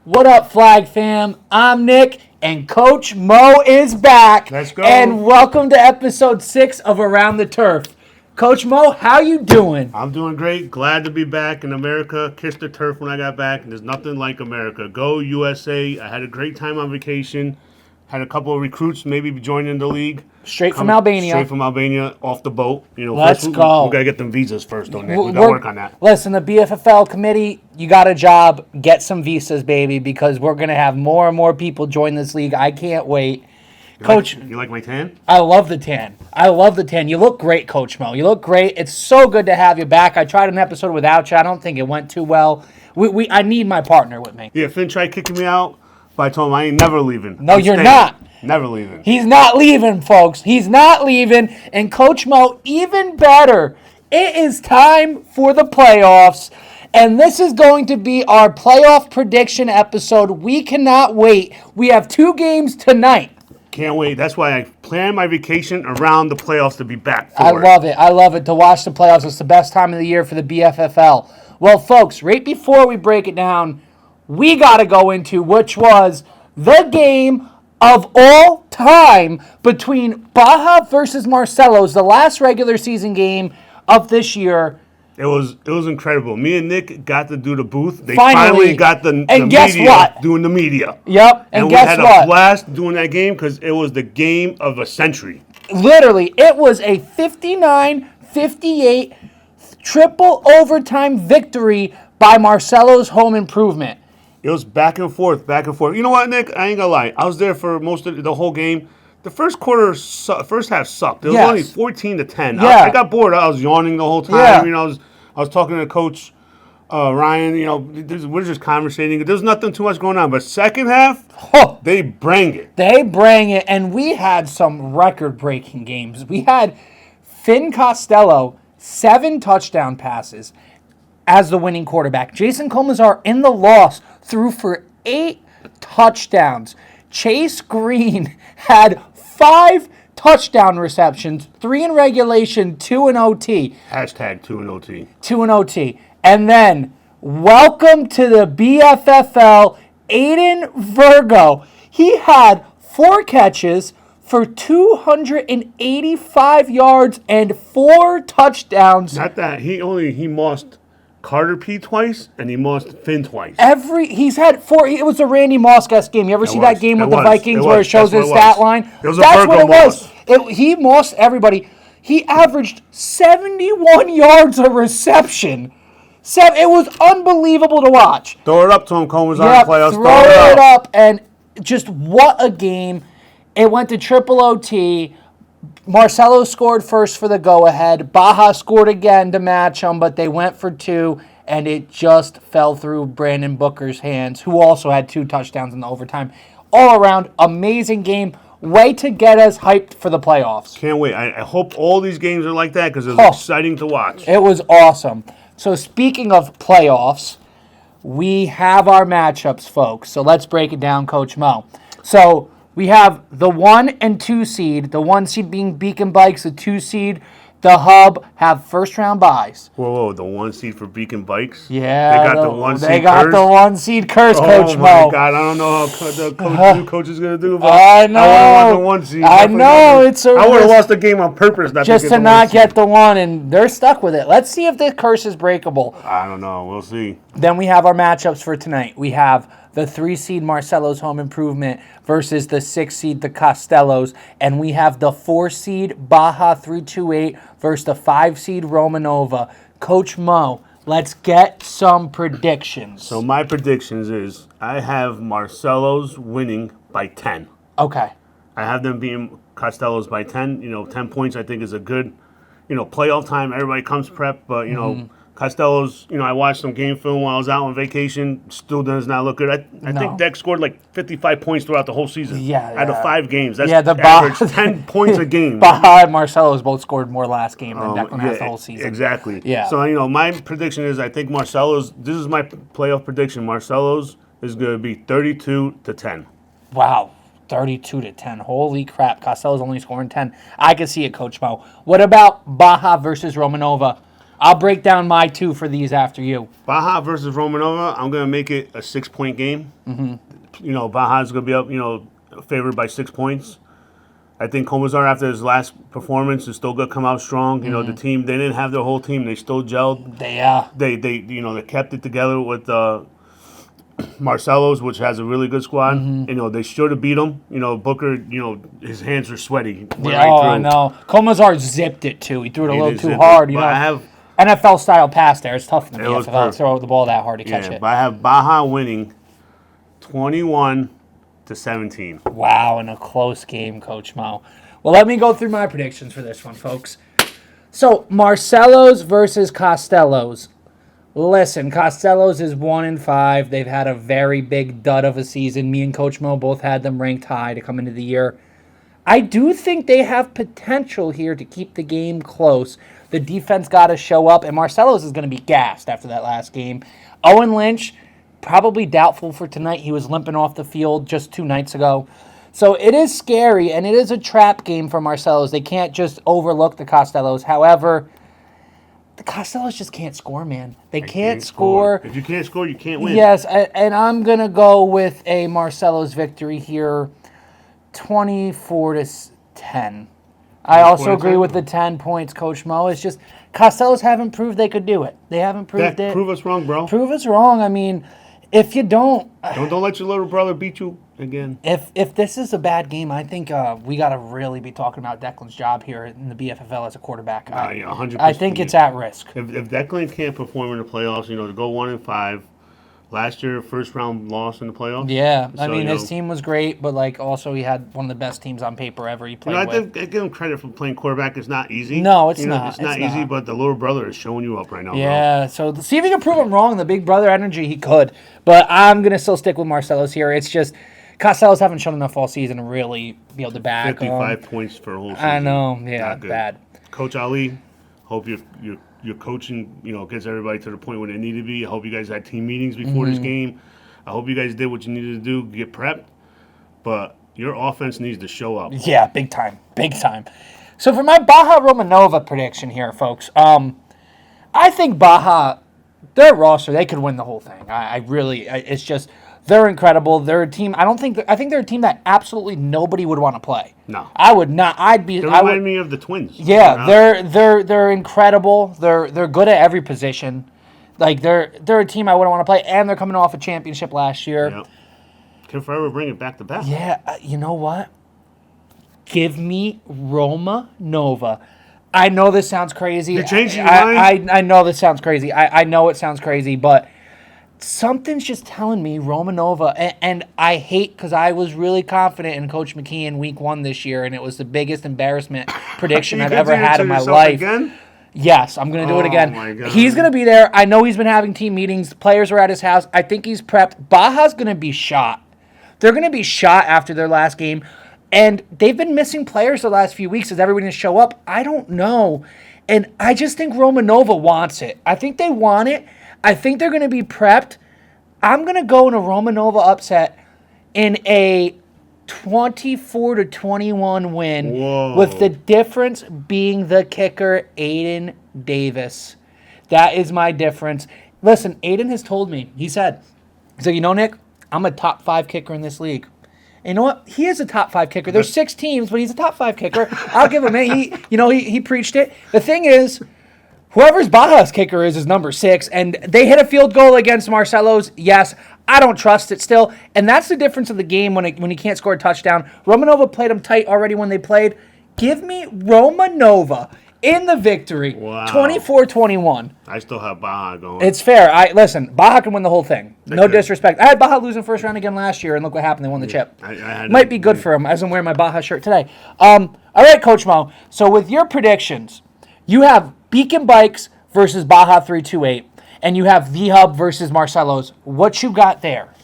What up, Flag fam? I'm Nick, and Coach Mo is back. Let's go. And welcome to episode 6 of Around the Turf. Coach Mo, how you doing? I'm doing great. Glad to be back in America. Kissed the turf when I got back. There's nothing like America. Go USA. I had a great time on vacation. Had a couple of recruits maybe joining the league. Straight from Albania. Straight from Albania, off the boat. Let's go. We got to get them visas first, though, Nick. We got to work on that. Listen, the BFFL committee, you got a job. Get some visas, baby, because we're going to have more and more people join this league. I can't wait. Coach, you like my tan? I love the tan. You look great, Coach Mo. You look great. It's so good to have you back. I tried an episode without you. I don't think it went too well. I need my partner with me. Yeah, Finn tried kicking me out, but I told him I ain't never leaving. No, you're not. Never leaving. He's not leaving, folks. He's not leaving. And Coach Mo, even better, it is time for the playoffs. And this is going to be our playoff prediction episode. We cannot wait. We have 2 games tonight. Can't wait. That's why I planned my vacation around the playoffs to be back for I love it. To watch the playoffs. It's the best time of the year for the BFFL. Well, folks, right before we break it down, we got to go into which was the game of all time between Baja versus Marcelo's, the last regular season game of this year. It was incredible. Me and Nick got to do the booth. They Finally got the guess media what? doing the media. Yep, and guess we what? had a blast doing that game because it was the game of a century. Literally, it was a 59-58 triple overtime victory by Marcelo's Home Improvement. It was back and forth. You know what, Nick? I ain't gonna lie. I was there for most of the whole game. The first half sucked. It was only 14-10. Yeah. I got bored. I was yawning the whole time. Yeah. I was talking to Coach Ryan. We're just conversating. There's nothing too much going on. But second half, they bring it. And we had some record-breaking games. We had Finn Costello, 7 touchdown passes as the winning quarterback. Jason Comazar in the loss threw for 8 touchdowns. Chase Green had 5 touchdown receptions, 3 in regulation, 2 in OT. Hashtag 2 in OT. 2 in OT. And then, welcome to the BFFL, Aiden Virgo. He had 4 catches for 285 yards and 4 touchdowns. Not that. He lost Carter P twice, and he lost Finn twice. He's had 4. It was a Randy Moss-esque game. You ever see that game with the Vikings where it shows his stat line? That's what it was. He mossed everybody. He averaged 71 yards a reception. It was unbelievable to watch. Throw it up to him, Combs on the playoffs. Throw it up, and just what a game. It went to triple OT. Marcelo scored first for the go-ahead. Baja scored again to match them, but they went for 2, and it just fell through Brandon Booker's hands, who also had 2 touchdowns in the overtime. All around, amazing game. Way to get us hyped for the playoffs. Can't wait. I hope all these games are like that because it was exciting to watch. It was awesome. So speaking of playoffs, we have our matchups, folks. So let's break it down, Coach Mo. So we have the 1 and 2 seed, the 1 seed being Beacon Bikes, the 2 seed, the Hub, have first-round buys. Whoa, the 1 seed for Beacon Bikes? Yeah. They got the 1 seed curse? They got the 1 seed curse, Coach Mo. Oh, my God. I don't know how the coach is going to do, but I know. I would have won the 1 seed. I know. I would have lost the game on purpose. Just to not get the 1, and they're stuck with it. Let's see if the curse is breakable. I don't know. We'll see. Then we have our matchups for tonight. We have the 3 seed Marcelo's Home Improvement versus the 6 seed the Costellos, and we have the 4 seed Baja 328 versus the 5 seed Romanova. Coach Mo, let's get some predictions. So my predictions is I have Marcelo's winning by 10. Okay. I have them beating Costello's by 10. 10 points I think is a good, playoff time. Everybody comes prepped, but, Costello's, I watched some game film while I was out on vacation. Still does not look good. I think Deck scored like 55 points throughout the whole season. Out of 5 games. That's average 10 points a game. Baja and Marcelo's both scored more last game than Declan has the whole season. Exactly. Yeah. So, my prediction is I think Marcelo's, this is my playoff prediction, Marcelo's is going to be 32-10. Wow. 32-10. Holy crap. Costello's only scoring 10. I can see it, Coach Mo. What about Baja versus Romanova? I'll break down my 2 for these after you. Baja versus Romanova, I'm going to make it a 6-point game. Baja's going to be up, favored by 6 points. I think Comazar, after his last performance, is still going to come out strong. The team, they didn't have their whole team. They still gelled. They kept it together with Marcelo's, which has a really good squad. They should have beat him. Booker, his hands are sweaty. I know. Comazar zipped it, too. He threw it a little too hard. NFL-style pass there. It's tough in the NFL to throw the ball that hard to catch it. But I have Baja winning 21-17. Wow, in a close game, Coach Mo. Well, let me go through my predictions for this one, folks. So, Marcelo's versus Costello's. Listen, Costello's is 1-5. They've had a very big dud of a season. Me and Coach Mo both had them ranked high to come into the year. I do think they have potential here to keep the game close. The defense got to show up, and Marcelo's is going to be gassed after that last game. Owen Lynch, probably doubtful for tonight. He was limping off the field just 2 nights ago. So it is scary, and it is a trap game for Marcelo's. They can't just overlook the Costello's. However, the Costello's just can't score, man. They can't score. If you can't score, you can't win. Yes, and I'm going to go with a Marcelo's victory here, 24-10. I also agree with the 10 points, Coach Mo. It's just Costello's haven't proved they could do it. They haven't proved it. Prove us wrong, bro. Prove us wrong. I mean, if you don't let your little brother beat you again. If this is a bad game, I think we got to really be talking about Declan's job here in the BFFL as a quarterback. 100%. I think it's at risk. If Declan can't perform in the playoffs, to go 1-5. Last year, first round loss in the playoffs. Yeah, I mean, his team was great, but also he had one of the best teams on paper ever he played with. I give him credit for playing quarterback. It's not easy. No, it's not. It's not easy, but the little brother is showing you up right now. Yeah, so see if he can prove him wrong. The big brother energy, he could. But I'm going to still stick with Marcelo's here. It's just Costello's haven't shown enough all season to really be able to back 55 points for a whole season. I know, yeah, bad. Coach Ali, hope your coaching, gets everybody to the point where they need to be. I hope you guys had team meetings before this game. I hope you guys did what you needed to do, get prepped. But your offense needs to show up. Yeah, big time. Big time. So for my Baja Romanova prediction here, folks, I think Baja, their roster, they could win the whole thing. It's just, they're incredible. They're a team. I think they're a team that absolutely nobody would want to play. No, I would not. They remind me of the Twins. Yeah, they're incredible. They're good at every position. They're a team I wouldn't want to play, and they're coming off a championship last year. Yep. Can forever bring it back to back. Yeah, you know what? Give me Roma Nova. I know this sounds crazy. You're changing your mind? I know this sounds crazy. I know it sounds crazy, but something's just telling me Romanova, and I hate because I was really confident in Coach McKee in week 1 this year, and it was the biggest embarrassment prediction I've ever had in my life. Again? Yes, I'm going to do it again. My God. He's going to be there. I know he's been having team meetings. Players are at his house. I think he's prepped. Baja's going to be shot. They're going to be shot after their last game, and they've been missing players the last few weeks. Is everybody going to show up? I don't know, and I just think Romanova wants it. I think they want it. I think they're going to be prepped. I'm going to go in a Romanova upset in a 24-21 win. Whoa. With the difference being the kicker, Aiden Davis. That is my difference. Listen, Aiden has told me, he said, Nick, I'm a top 5 kicker in this league. And you know what? He is a top 5 kicker. There's 6 teams, but he's a top 5 kicker. I'll give him it. He preached it. The thing is, whoever's Baja's kicker is number 6, and they hit a field goal against Marcelo's. Yes, I don't trust it still, and that's the difference of the game when he can't score a touchdown. Romanova played him tight already when they played. Give me Romanova in the victory, wow. 24-21. I still have Baja going. It's fair. Listen, Baja can win the whole thing. No disrespect. I had Baja losing first round again last year, and look what happened. They won the chip. Might be good for him, as I'm wearing my Baja shirt today. All right, Coach Mo. So with your predictions, you have Beacon Bikes versus Baja 328, and you have V-Hub versus Marcelo's. What you got there?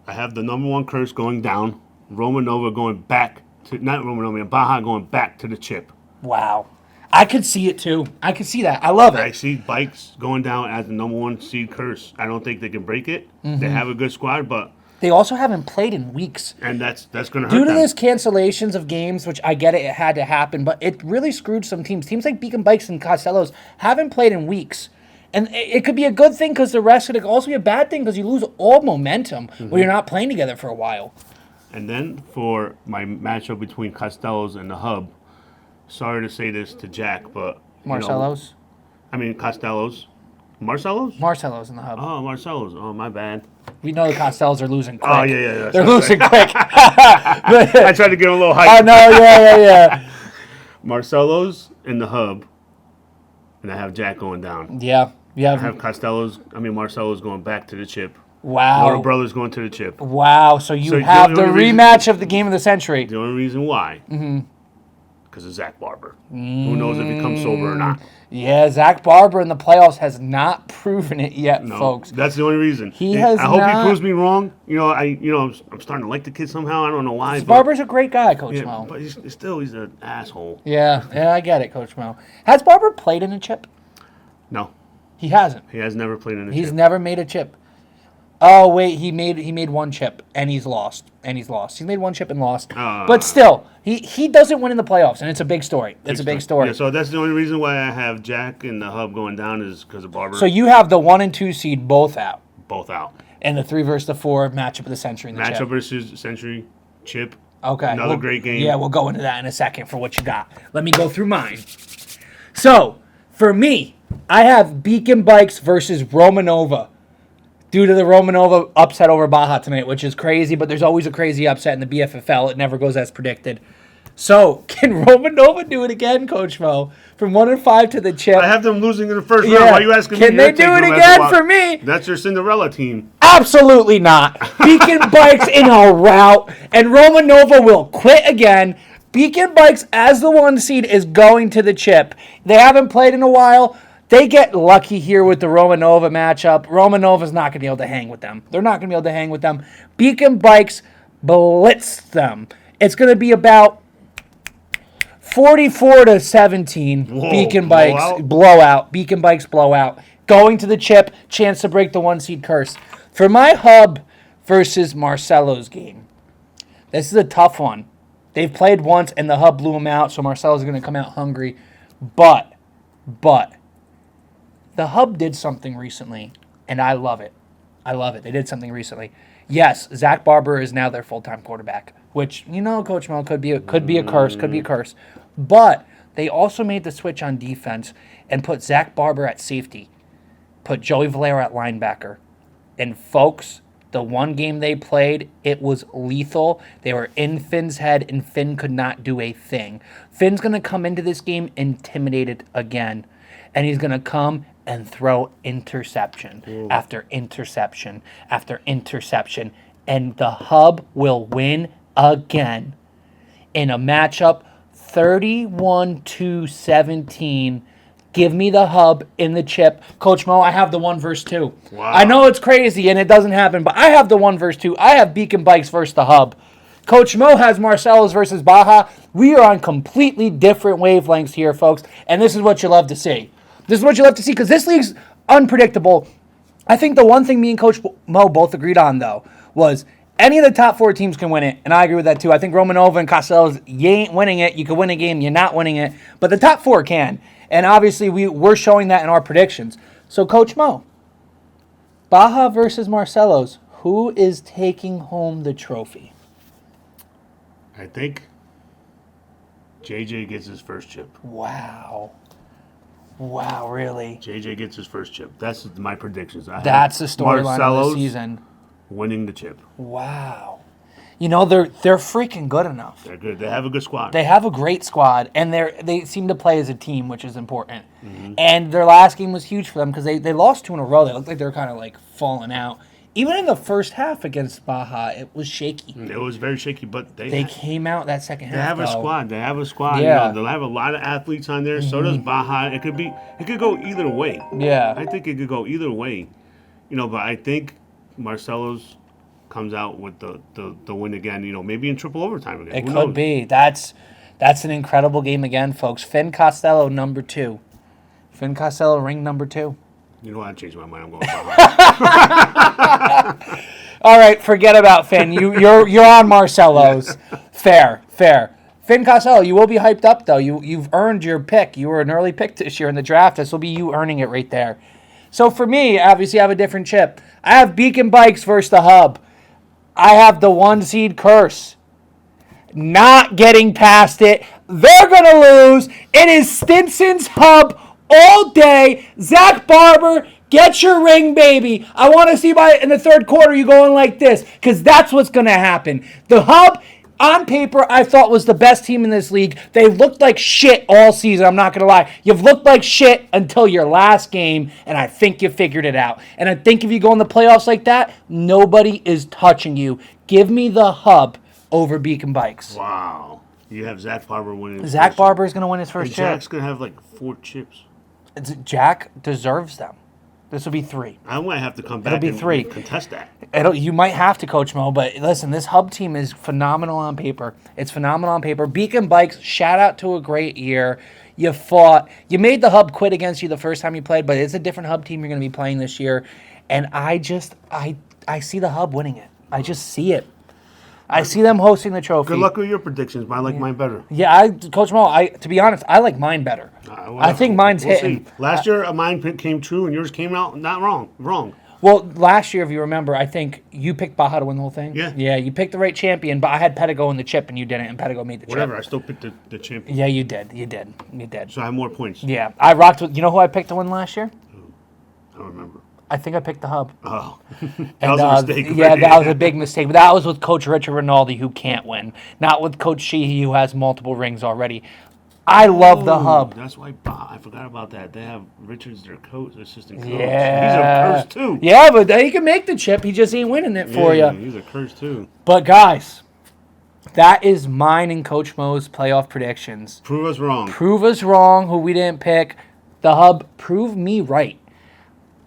I have the number 1 curse going down, Romanova going back to, not Romanova, Baja going back to the chip. Wow. I could see it too. I could see that. I love it. I see Bikes going down as the number 1 seed curse. I don't think they can break it. Mm-hmm. They have a good squad, but They also haven't played in weeks. And that's going to hurt Due to them. this cancellations of games, which I get it had to happen, but it really screwed some teams. Teams like Beacon Bikes and Costello's haven't played in weeks. And it could be a good thing because the rest could also be a bad thing because you lose all momentum when you're not playing together for a while. And then for my matchup between Costello's and the Hub, sorry to say this to Jack, but Marcelo's? Costello's. Marcelo's? Marcelo's in the Hub. Oh, Marcelo's. Oh, my bad. We know the Costellos are losing quick. Oh, yeah. They're losing quick. I tried to give him a little hype. Oh, no, yeah. Marcelo's in the Hub, and I have Jack going down. Yeah. I have Marcelo's going back to the chip. Wow. Warner Brothers going to the chip. Wow. So you So have the the only reason- rematch of the game of the century. The only reason why, because of Zach Barber. Who knows if he comes sober or not? Yeah, Zach Barber in the playoffs has not proven it yet, No, folks. that's the only reason. He has I hope not- he proves me wrong. I'm starting to like the kid somehow. I don't know why. But, Barber's a great guy, Coach yeah, Mo. but he's an asshole. Yeah, I get it, Coach Mo. Has Barber played in a chip? No, He hasn't. he has never played in a He's chip. never made a chip. Oh wait, he made one chip and he's lost. He's made one chip and lost. But still, he doesn't win in the playoffs, and it's a big story. It's a big story. Yeah, so that's the only reason why I have Jack in the Hub going down is because of Barber. So you have the 1 and 2 seed both out, both out. and the 3 versus the 4 matchup of the century in the Matchup chip. versus Century Chip. Okay. Another great game. Yeah, we'll go into that in a second for what you got. Let me go through mine. So, for me, I have Beacon Bikes versus Romanova. Due to the Romanova upset over Baja tonight, which is crazy, but there's always a crazy upset in the BFFL. It never goes as predicted. So, can Romanova do it again, Coach Mo? From 1 and 5 to the chip. I have them losing in the first Yeah. round. Why are you asking me? Can they do it again for me? That's your Cinderella team. Absolutely not. Beacon Bikes in a rout, and Romanova will quit again. Beacon Bikes, as the 1 seed, is going to the chip. They haven't played in a while. They get lucky here with the Romanova matchup. Romanova's not going to be able to hang with them. They're not going to be able to hang with them. Beacon Bikes blitz them. It's going to be about 44-17. Whoa, Beacon Bikes blowout? blowout. Beacon Bikes blowout. Going to the chip. Chance to break the 1 seed curse. For my Hub versus Marcelo's game, this is a tough one. They've played once and the Hub blew them out, so Marcelo's going to come out hungry. But the Hub did something recently, and I love it. They did something recently. Yes, Zach Barber is now their full-time quarterback, which, Coach Mel, could be a curse. But they also made the switch on defense and put Zach Barber at safety, put Joey Valero at linebacker. And folks, the one game they played, it was lethal. They were in Finn's head, and Finn could not do a thing. Finn's going to come into this game intimidated again, and he's going to come and throw interception after interception after interception, and the Hub will win again in a matchup 31-17. Give me the Hub in the chip. Coach Mo, I have the 1 versus 2. Wow. I know it's crazy and it doesn't happen, but I have the 1 versus 2. I have Beacon Bikes versus the Hub. Coach Mo has Marcelo's versus Baja. We are on completely different wavelengths here, folks, and this is what you love to see. This is what you love to see because this league's unpredictable. I think the one thing me and Coach Mo both agreed on, though, was any of the top 4 teams can win it, and I agree with that, too. I think Romanova and Costello's, you ain't winning it. You can win a game, you're not winning it. But the top 4 can, and obviously we're showing that in our predictions. So, Coach Mo, Baja versus Marcelo's, who is taking home the trophy? I think JJ gets his first chip. Wow, really? JJ gets his first chip. That's my predictions. That's the storyline of the Marcelo's season. winning the chip. Wow. They're freaking good enough. They're good. They have a good squad. They have a great squad, and they seem to play as a team, which is important. Mm-hmm. And their last game was huge for them because they lost 2 in a row. They looked like they were kind of like falling out. Even in the first half against Baja, it was shaky. It was very shaky, but they came out that second half. They have a squad. They have a squad. Yeah. They'll have a lot of athletes on there. So does Baja. It could go either way. Yeah. I think it could go either way. But I think Marcelo's comes out with the win again, maybe in triple overtime again. It could be. That's an incredible game again, folks. Finn Costello, number 2. Finn Costello, ring number 2. You know what? I changed my mind. I'm going All right, forget about Finn. You're on Marcelo's. Fair. Finn Costello, you will be hyped up though. You've earned your pick. You were an early pick this year in the draft. This will be you earning it right there. So for me, obviously, I have a different chip. I have Beacon Bikes versus the Hub. I have the 1 seed curse. Not getting past it. They're gonna lose. It is Stinson's Hub all day. Zach Barber, get your ring, baby. I want to see in the third quarter you going like this, because that's what's going to happen. The Hub, on paper, I thought was the best team in this league. They looked like shit all season, I'm not going to lie. You've looked like shit until your last game, and I think you figured it out. And I think if you go in the playoffs like that, nobody is touching you. Give me the Hub over Beacon Bikes. Wow. You have Zach Barber winning. Zach Barber is going to win his first chip. Jack's going to have like 4 chips. Jack deserves them. This will be 3. I might have to come back and contest that. You might have to, Coach Mo, but listen, this Hub team is phenomenal on paper. It's phenomenal on paper. Beacon Bikes, shout out to a great year. You fought. You made the Hub quit against you the first time you played, but it's a different Hub team you're going to be playing this year. And I see the Hub winning it. I just see it. I see them hosting the trophy. Good luck with your predictions, but I like mine better. Yeah, Coach Mo, to be honest, I like mine better. I think mine's hitting. See. Last year, mine came true, and yours came out not wrong. Well, last year, if you remember, I think you picked Baja to win the whole thing. Yeah. Yeah, you picked the right champion, but I had Pedigo in the chip, and you didn't, and Pedigo made the chip. Whatever, I still picked the champion. Yeah, you did. You did. So I have more points. Yeah, I rocked with. You know who I picked to win last year? I don't remember. I think I picked the Hub. Oh, that was a mistake. Yeah, that was a big mistake. But that was with Coach Richard Rinaldi, who can't win. Not with Coach Sheehy, who has multiple rings already. I love the Hub. That's why I forgot about that. They have Richards, their coach, assistant coach. Yeah. He's a curse too. Yeah, but he can make the chip. He just ain't winning it for you. He's a curse too. But guys, that is mine and Coach Mo's playoff predictions. Prove us wrong. Prove us wrong, who we didn't pick. The Hub, prove me right.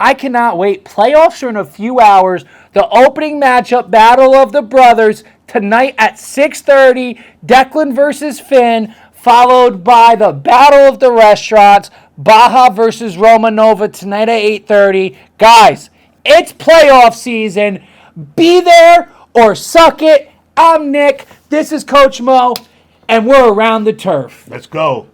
I cannot wait. Playoffs are in a few hours. The opening matchup, Battle of the Brothers, tonight at 6:30, Declan versus Finn, followed by the Battle of the Restaurants, Baja versus Roma Nova, tonight at 8:30. Guys, it's playoff season. Be there or suck it. I'm Nick. This is Coach Mo, and we're around the turf. Let's go.